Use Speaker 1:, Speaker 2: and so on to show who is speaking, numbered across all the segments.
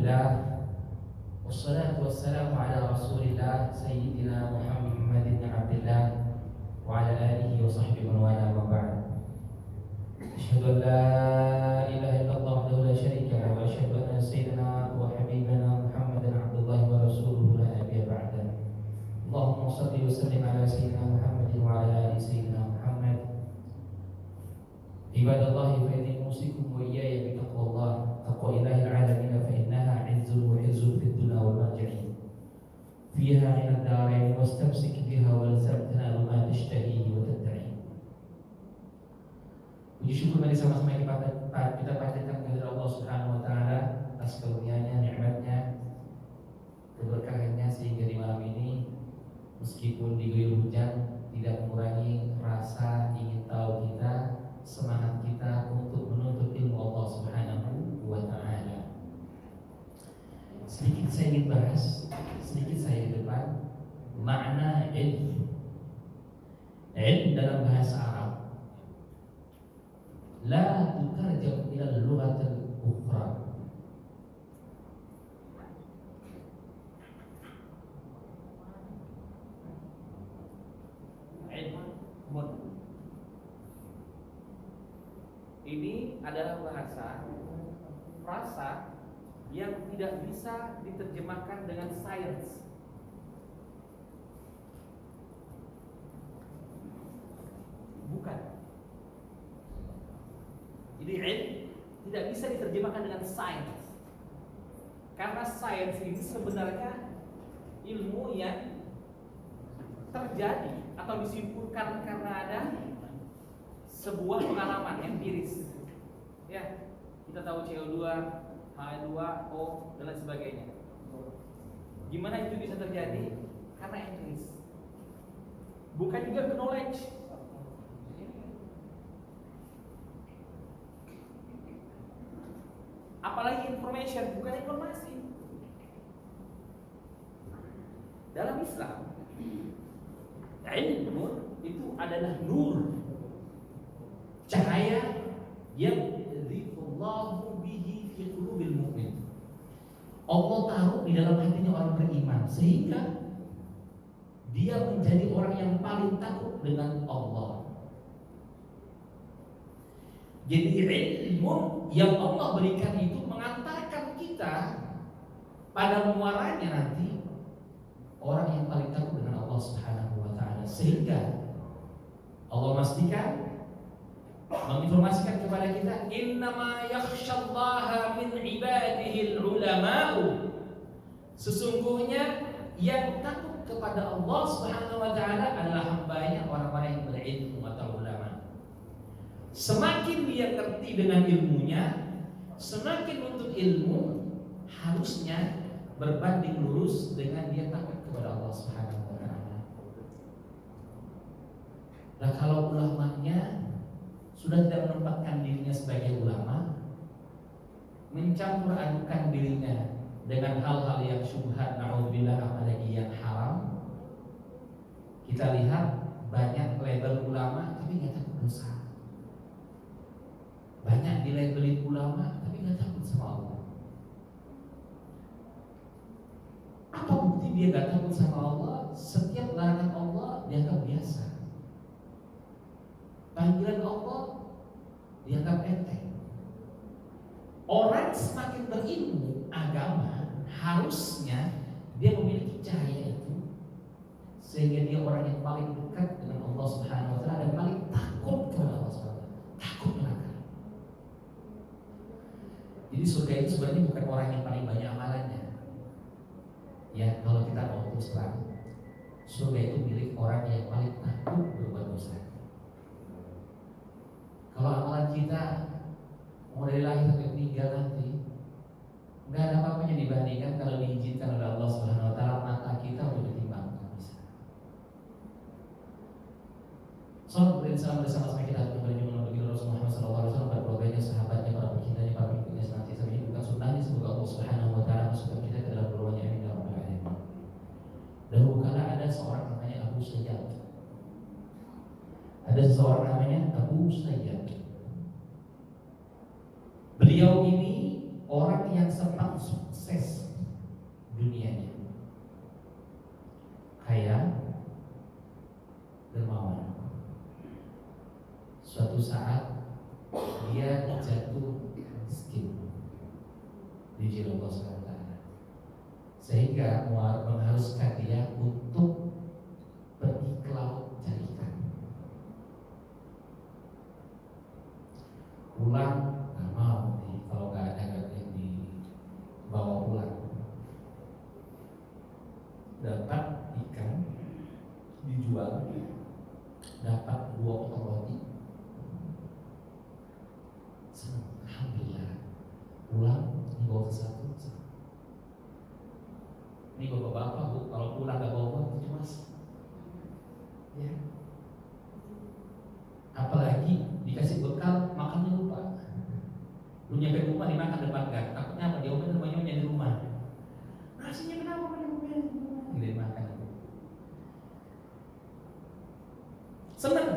Speaker 1: Alhamdulillah, wassalatu wassalamu ala Rasulillah Sayyidina Muhammad bin Abdullah wa ala alihi wa sahbihi wa wala wa ba'd. Asyhadu an la ilaha illallah wahdahu la syarika lahu wa asyhadu anna sayyidina wa habibana Muhammadan abdullahi wa rasuluhu la nabiyya ba'da. Allahumma shalli wa sallim ala sayyidina Muhammadin wa ala ali sayyidina Muhammad. Ibadallahi fa inni usikum wa iyaya bi taqwallah. Taqwa ilahil alamin fa innaha 'izzun wa 'izzun fid dunya wal marji'i. Fiha 'inad darain wastamsik biha wal zabtana ma tashtahihi wa tad'i. Puji syukur mari sama-sama kita panjatkan kepada Allah Subhanahu wa taala atas karunia-Nya, nikmat-Nya, keberkahan-Nya sehingga di malam ini meskipun diguyur hujan tidak mengurangi rasa ingin tahu kita, semangat kita untuk menuntut ilmu Allah Subhanahu wa ta'ala. Sedikit saya ingin bahas, sedikit saya di depan makna ilm. Ilm dalam bahasa Arab la tutarjam ila al-lughat al-ukhra.
Speaker 2: Ini adalah bahasa frasa yang tidak bisa diterjemahkan dengan sains. Bukan. Jadi ilm tidak bisa diterjemahkan dengan sains. Karena sains ini sebenarnya ilmu yang terjadi atau disimpulkan karena ada sebuah pengalaman empiris. Ya, kita tahu CO2, H2O dan lain sebagainya. Gimana itu bisa terjadi? Karena empiris. Bukan juga knowledge. Apalagi information, bukan informasi. Dalam Islam, ilmu itu adalah nur, cahaya yang yadhifullahu bihi fi qulubil mu'min. Allah taruh di dalam hatinya orang beriman sehingga dia menjadi orang yang paling takut dengan Allah. Jadi ilmu yang Allah berikan itu mengantarkan kita pada muaranya nanti orang yang paling takut dengan Allah Subhanahu wa taala, sehingga Allah memastikan menginformasikan kepada kita innama yakhsyallaha min ibadihi ulama'u. Sesungguhnya yang takut kepada Allah Subhanahu wa taala adalah hamba-Nya, orang-orang yang berilmu atau ulama. Semakin dia ngerti dengan ilmunya, semakin untuk ilmu harusnya berbanding lurus dengan dia takut kepada Allah Subhanahu wa taala. Nah, kalau ulamanya sudah tidak menempatkan dirinya sebagai ulama, mencampur adukan dirinya dengan hal-hal yang syubhat, na'udzubillah, apalagi yang haram, kita lihat banyak label ulama tapi nggak takut dosa. Banyak dilabelin ulama tapi nggak takut sama Allah. Apa bukti dia nggak takut sama Allah? Setiap larangan Allah dianggap biasa. Panggilan Allah dianggap enteng. Orang semakin berilmu agama harusnya dia memiliki cahaya itu, sehingga dia orang yang paling dekat dengan Allah Subhanahu wa taala dan paling takut kepada Allah Subhanahu wa taala, takut neraka. Jadi surga itu sebenarnya bukan orang yang paling banyak amalannya. Ya, kalau kita mau terus terang, surga itu milik orang yang paling takut berbuat dosa. Kalau amalan kita mau dari lahir sampai meninggal nanti, nggak ada apa-apanya dibandingkan kalau diizinkan oleh Allah Subhanahu wa taala mata kita untuk ditimbang, nggak bisa. Salam bersama sama kita kepada junjungan Nabi Rasulullah Muhammad SAW, para keluarganya, sahabatnya, para pengikutnya, para pengikutnya senantiasa menghidupkan sunnahnya. Semoga Allah Subhanahu wa taala masukkan kita ke dalam golongannya, amin ya rabbal alamin. Dahulu kala ada seorang namanya Abu Sayyad. Ada seseorang namanya Abu Sayyad. Beliau ini orang yang sempat sukses
Speaker 1: suatu saat dia jatuh miskin di Allah SWT, sehingga mengharuskan dia untuk pergi ke laut cari ikan. Pulang nggak mau nih, kalau nggak ada yang dibawa pulang. Dapat ikan, dijual, dapat 2 potong roti. Alhamdulillah. Pulang dibawa sesuatu. Ini bapak-bapak bu, kalau pulang gak bawa itu cemas. Ya. Apalagi dikasih bekal, makannya lupa. Lu nyampe rumah dimakan depan gang. Takutnya apa? Dia rumahnya di rumah. Nasinya kenapa tidak makan? Seneng,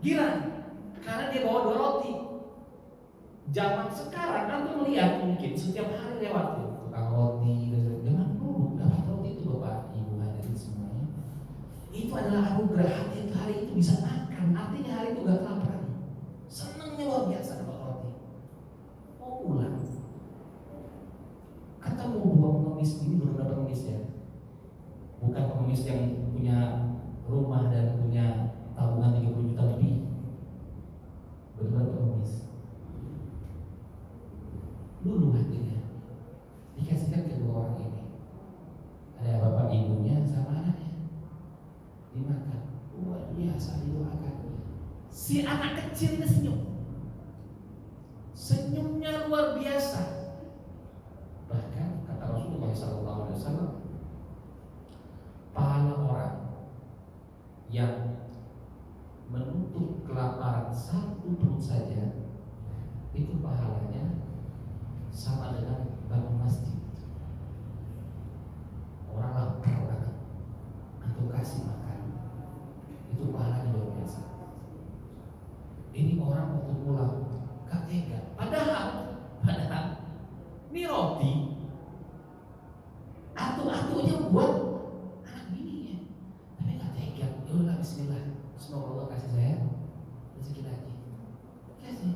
Speaker 1: girang, karena dia bawa 2 roti. Zaman sekarang antum melihat mungkin setiap hari lewat tuh tukang roti, dengan dulu dapat roti itu bapak ibu hadirin semuanya. Itu adalah anugerah, hari itu bisa makan, artinya hari itu gak kelaparan. Senangnya luar biasa dapat roti. Mau pulang, ketemu 2 pengemis ini, belum dapat pengemis ya, bukan pengemis yang punya rumah dan punya tabungan 30 juta lebih, benar-benar pengemis. Dulu hatinya dikasihkan kedua orang ini, ada bapak ibunya sama anaknya, dimakan. Luar biasa didoakan. Si anak kecilnya senyum, senyumnya luar biasa. Bahkan kata Rasulullah SAW, pahala orang yang menutup kelaparan 1 perut saja, itu pahalanya sama dengan bangun masjid. Orang lapar banget, antum kasih makan, itu pahalanya luar biasa. Ini orang waktu pulang gak tega, padahal ini roti atu-atunya buat anak bininya, tapi gak tega. Yaudah bismillah, semoga Allah kasih saya rezeki lagi. Kasih.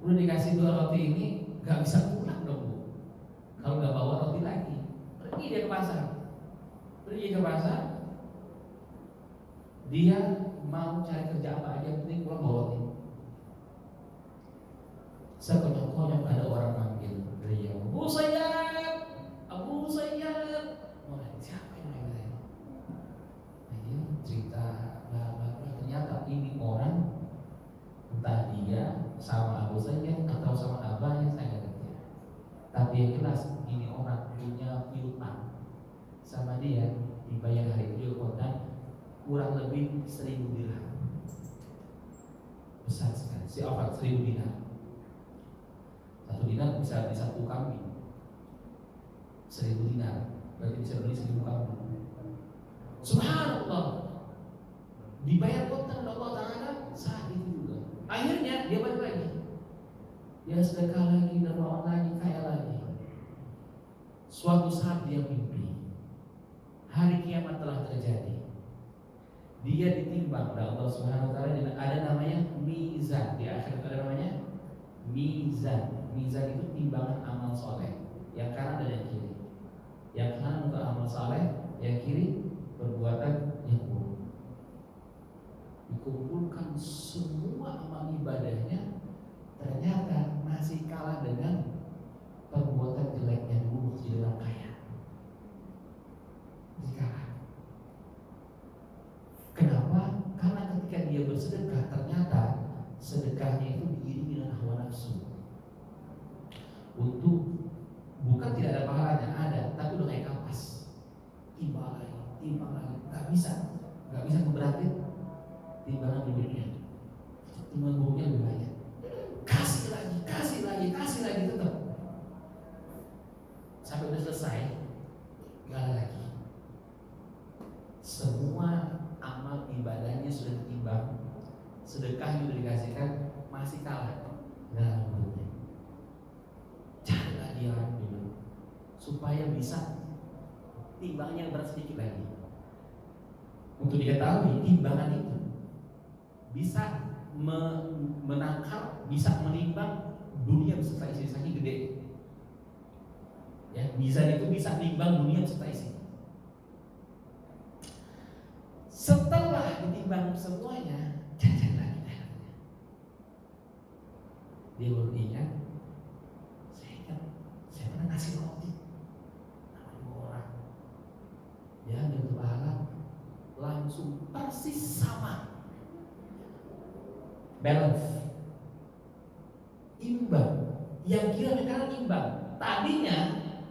Speaker 1: Udah dikasih 2 roti ini, gak bisa pulang dong bu. Kalau gak bawa roti lagi, pergi dia ke pasar. Pergi ke pasar, dia mau cari kerja apa aja, penting pulang bawa roti. Sekonyong-konyong ada orang manggil beliau, Abu Sayyad, Abu Sayyad. Oh, siapa yang manggil? Dia cerita, ternyata ini orang, entah dia sama Abu Sayyid atau sama abahnya, saya nggak ngerti. Tapi yang jelas ini orang punya piutang sama dia, dibayar hari itu kontan kurang lebih 1000 dirham. Besar sekali. Si Afat 1000 dinar. 1 dinar bisa beli 1 kambing. 1000 dinar berarti bisa beli 1000 kambing. Subhanallah. Dibayar kontan oleh Allah Ta'ala saat itu juga. Akhirnya dia balik lagi, dia sedekah lagi, dermawan lagi, kaya lagi. Suatu saat dia mimpi, hari kiamat telah terjadi. Dia ditimbang oleh Allah Subhanahu Wa Taala, dan ada namanya mizan. Di akhir ada namanya mizan. Mizan itu timbangan amal soleh, yang kanan dan yang kiri. Yang kanan untuk amal soleh, yang kiri perbuatan yang buruk. Dikumpulkan semua amal ibadahnya, ternyata masih kalah dengan perbuatan jeleknya dulu jadi orang kaya. Masih kalah. Kenapa? Karena ketika dia bersedekah, ternyata sedekahnya itu diiringi dengan hawa nafsu. Untuk bukan tidak ada pahalanya, ada, tapi udah kayak kapas. Timbang lagi, nggak bisa memberatin timbangan buruknya. Timbangan buruknya lebih banyak. Kasih lagi tetap. Sampai udah selesai, nggak ada lagi. Semua amal ibadahnya sudah ditimbang, sedekahnya sudah dikasihkan, masih kalah. Nah, buruknya. Cari lagi orang dulu supaya bisa timbangnya berat sedikit lagi. Untuk diketahui timbangan itu
Speaker 2: bisa menangkal, bisa menimbang dunia beserta isi, saking gede. Ya, mizan itu bisa menimbang dunia beserta isi. Setelah ditimbang semuanya, jajan lagi dalamnya. Dia baru ingat, saya pernah ngasih roti sama 2 orang. Dia ambil pahala, langsung persis sama. Balance, imbang. Yang kira sekarang imbang. Tadinya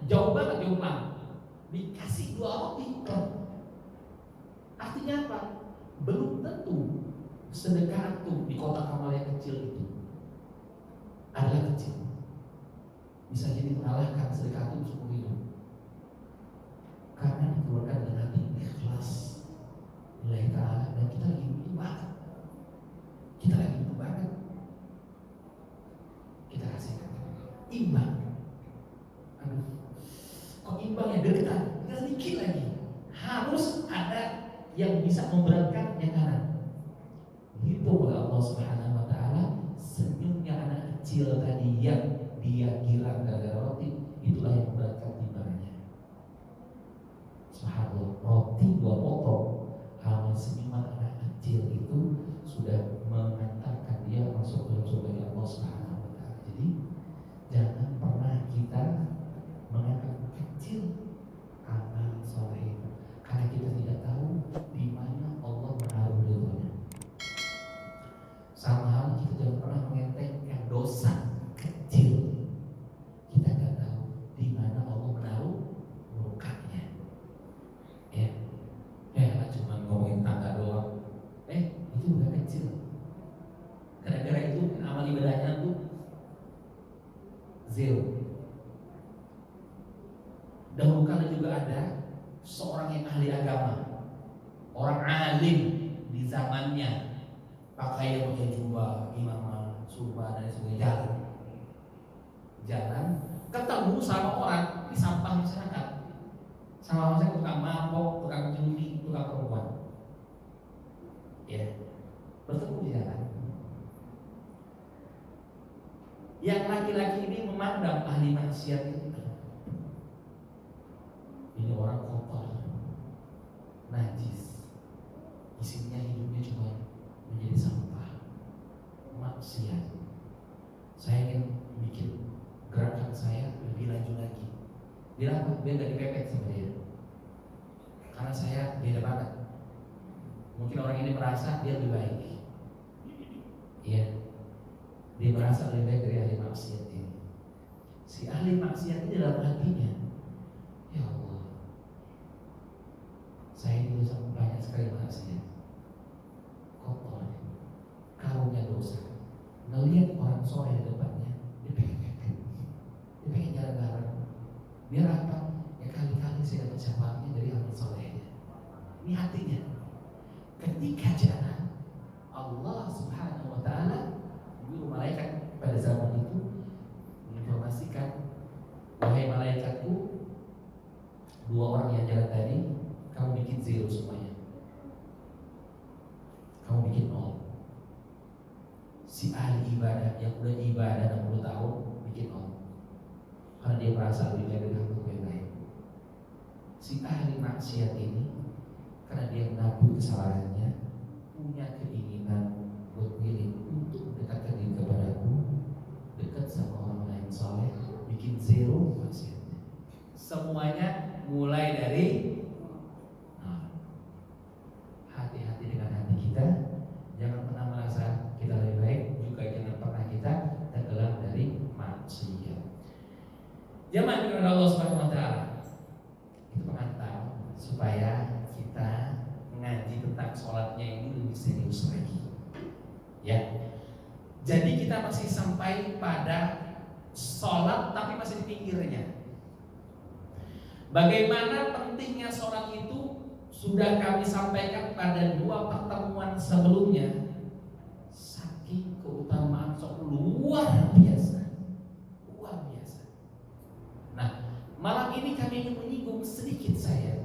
Speaker 2: jauh banget jomplang, dikasih 2 roti. Artinya apa? Belum tentu sedekah itu di kotak amal yang kecil itu adalah kecil. Bisa jadi mengalahkan sedekah itu 10 ribu. Karena dikeluarkan dengan hati ikhlas lillahi ta'ala, dan kita lagi butuh banget. Kita lagi butuh banget. Kita kasihkan. Imbang. Aduh, kok imbang ya, deketan, tinggal dikit lagi. Harus ada yang bisa memberatkan yang kanan. Itu oleh Allah Subhanahu wa taala. Senyumnya anak kecil tadi yang dia girang gara-gara roti, itulah yang memberatkan timbangannya. Subhanallah, roti 2 potong, amal senyuman anak kecil itu sudah mengantarkan dia masuk dalam surga Allah Subhanahu wa taala. Jadi jangan pernah kita menganggap kecil amal soleh, karena kita tidak tahu di mana Allah menaruh ridhonya. Sama hal kita jangan pernah mengentengkan dosa kecil. Kita nggak tahu di mana Allah menaruh murkanya. Ya cuma ngomongin tangga doang. Itu udah kecil. Gara-gara itu amal ibadahnya tuh 0. Dahulu kala juga ada seorang yang ahli agama, orang alim di zamannya, pakai yang pakai jubah, imamah, surba dan sebagainya. Jalan ketemu sama orang di sampah masyarakat, sama masyarakat tukang mabok, tukang judi, tukang perempuan. Ya, bertemu di jalan. Yang laki-laki ini memandang ahli maksiat itu, ini orang kotor, najis, isinya hidupnya cuma menjadi sampah, maksiat. Saya ingin bikin gerakan saya lebih laju lagi. Biar apa? Biar gak dipepet sama dia. Karena saya beda banget. Mungkin orang ini merasa dia lebih baik. Iya, dia merasa lebih baik dari ahli maksiat ini. Si ahli maksiat ini dalam hatinya, ya Allah, saya ini dosa banyak sekali maksiat, kotor, karunia dosa. Ngelihat orang soleh di depannya, dia pengen jalan bareng. Biar apa? Ya kali-kali saya dapat syafaatnya dari amal solehnya. Ini hatinya. Ketika jalan, Allah Subhanahu wa taala, guru malaikat pada zaman itu menginformasikan, wahai malaikatku, 2 orang yang jalan tadi kamu bikin 0 semuanya. Kamu bikin 0. Si ahli ibadah yang udah ibadah 60 tahun bikin 0. Karena dia merasa lebih baik dari hamba yang lain. Si ahli maksiat ini, karena dia mengakui kesalahannya, punya keinginan buat milih untuk mendekatkan diri kepadaku, dekat sama orang lain soleh, bikin 0 maksiatnya. Semuanya mulai dari hati-hati dengan hati kita. Jangan pernah merasa kita lebih baik, juga jangan pernah kita tenggelam dari maksiat. Jamaah dengan Allah Subhanahu wa taala, itu pengantar supaya kita mengaji tentang sholatnya ini lebih serius lagi. Ya. Jadi kita masih sampai pada sholat tapi masih di pinggirnya. Bagaimana pentingnya sholat itu sudah kami sampaikan pada 2 pertemuan sebelumnya. Saking keutamaan sholat luar biasa. Luar biasa. Nah, malam ini kami ingin menyinggung sedikit saya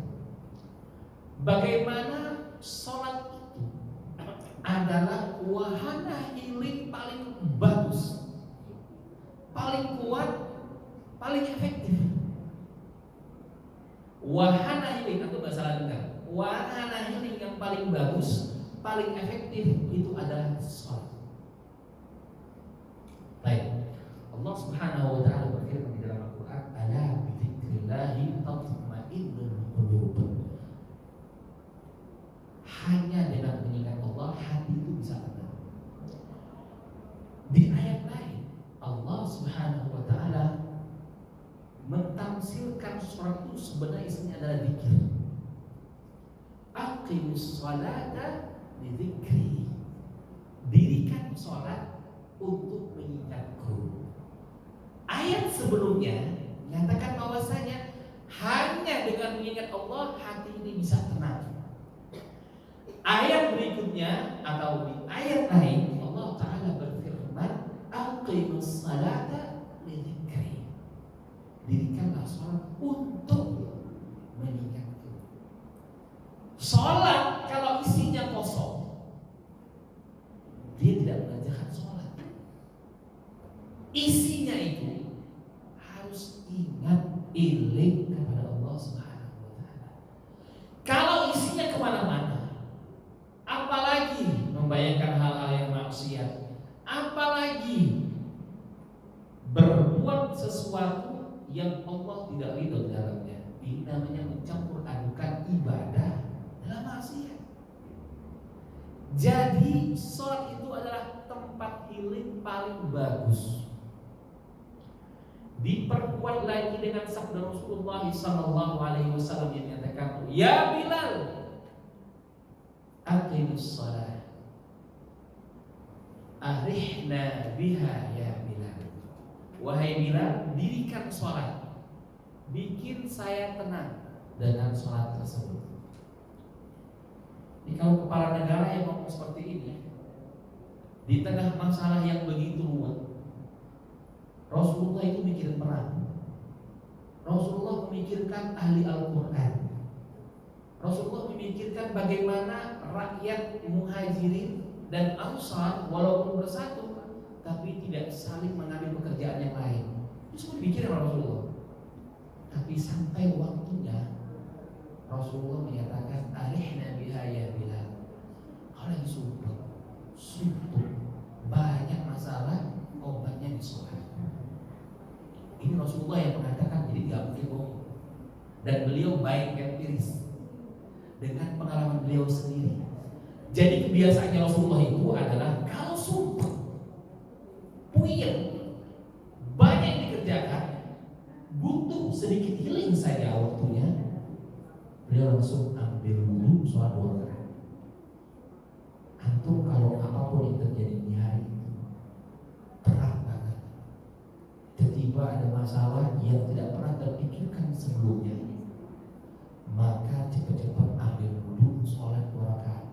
Speaker 2: bagaimana sholat itu adalah wahana healing paling bagus, paling kuat, paling efektif. Wahana healing atau bahasa lain kan? Wahana healing yang paling bagus, paling efektif itu adalah sholat. Baik. Allah Subhanahu wa taala berfirman di dalam Al-Qur'an, "Ala bidzikrillahi tatma'innul qulub." Hanya dengan mengingat Allah hati itu bisa tenang. Di ayat lain Allah Subhanahu wa taala mentamsilkan sholat itu sebenarnya isinya adalah zikir. Aqimus sholata lidzikri. Dirikan sholat untuk mengingatku. Ayat sebelumnya menyatakan bahwasanya hanya dengan mengingat Allah hati ini bisa tenang. Ayat berikutnya atau di ayat lain Allah Ta'ala berfirman, aqimus salata lidzikri. Dirikanlah sholat untuk mengingatku. Sholat kalau isinya kosong, dia tidak mengerjakan sholat. Isinya itu harus ingat, iling kepada Allah Subhanahu wa taala. Kalau isinya kemana-mana, apalagi membayangkan hal-hal yang maksiat, apalagi berbuat sesuatu yang Allah tidak ridho dalamnya, ini namanya mencampur adukan ibadah dalam maksiat. Jadi sholat itu adalah tempat healing paling bagus. Diperkuat lagi dengan sabda Rasulullah sallallahu alaihi wasallam yang menyatakan, "Ya Bilal, aqimus shalah. Arihna biha ya Bilal." Wahai Bilal, dirikan sholat, bikin saya tenang dengan sholat tersebut. Ini kalau kepala negara yang ngomong seperti ini, di tengah masalah yang begitu ruwet, Rasulullah itu mikir perang. Rasulullah memikirkan ahli Al-Quran. Rasulullah memikirkan bagaimana rakyat Muhajirin dan Ansar walaupun bersatu tapi tidak saling mengambil pekerjaan yang lain. Itu semua dipikirin Rasulullah. Tapi sampai waktunya Rasulullah menyatakan, "Arihna biha ya Bilal." Kalau lagi suntuk, banyak masalah, obatnya di sholat. Ini Rasulullah yang mengatakan, jadi tidak mungkin bohong. Dan beliau baik empiris dengan pengalaman beliau sendiri. Jadi kebiasaannya Rasulullah itu adalah kalau suntuk, puyeng, banyak yang dikerjakan, butuh sedikit healing saja waktunya, beliau langsung ambil wudhu, sholat 2 rakaat. Antum kalau apapun yang terjadi di hari itu berat banget, tiba-tiba ada masalah yang tidak pernah terpikirkan sebelumnya, maka cepat-cepat ambil wudhu, sholat 2 rakaat.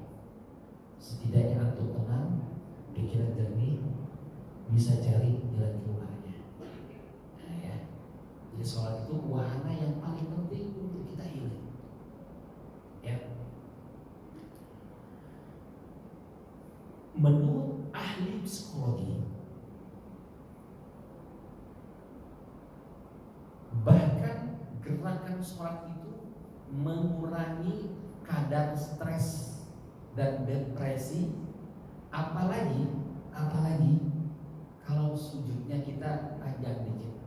Speaker 2: Setidaknya antum tenang, pikiran jernih, bisa cari jalan keluarnya. Nah ya, jadi sholat itu wahana yang paling penting untuk kita healing. Ya. Menurut ahli psikologi, bahkan gerakan sholat itu mengurangi kadar stres dan depresi, apalagi kalau sujudnya kita panjang dikit.